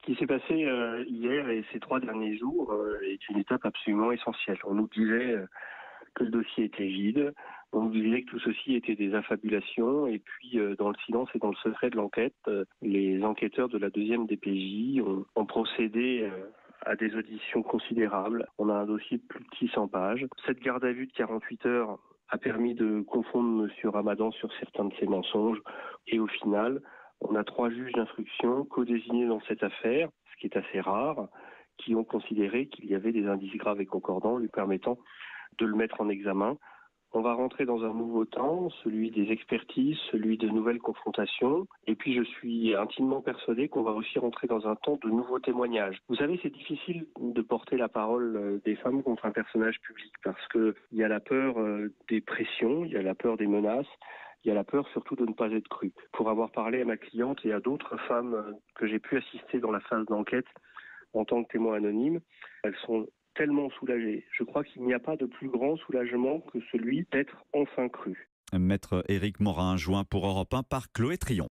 Ce qui s'est passé hier et ces 3 derniers jours est une étape absolument essentielle. On nous disait que le dossier était vide, on nous disait que tout ceci était des affabulations, et puis dans le silence et dans le secret de l'enquête, les enquêteurs de la 2e DPJ ont procédé à des auditions considérables. On a un dossier de plus de 600 pages. Cette garde à vue de 48 heures a permis de confondre M. Ramadan sur certains de ses mensonges, et au final, on a 3 juges d'instruction co-désignés dans cette affaire, ce qui est assez rare, qui ont considéré qu'il y avait des indices graves et concordants lui permettant de le mettre en examen. On va rentrer dans un nouveau temps, celui des expertises, celui de nouvelles confrontations. Et puis je suis intimement persuadé qu'on va aussi rentrer dans un temps de nouveaux témoignages. Vous savez, c'est difficile de porter la parole des femmes contre un personnage public parce qu'il y a la peur des pressions, il y a la peur des menaces, il y a la peur surtout de ne pas être crue. Pour avoir parlé à ma cliente et à d'autres femmes que j'ai pu assister dans la phase d'enquête en tant que témoin anonyme, elles sont tellement soulagées. Je crois qu'il n'y a pas de plus grand soulagement que celui d'être enfin cru. Maître Éric Morin, joint pour Europe 1 par Chloé Trion.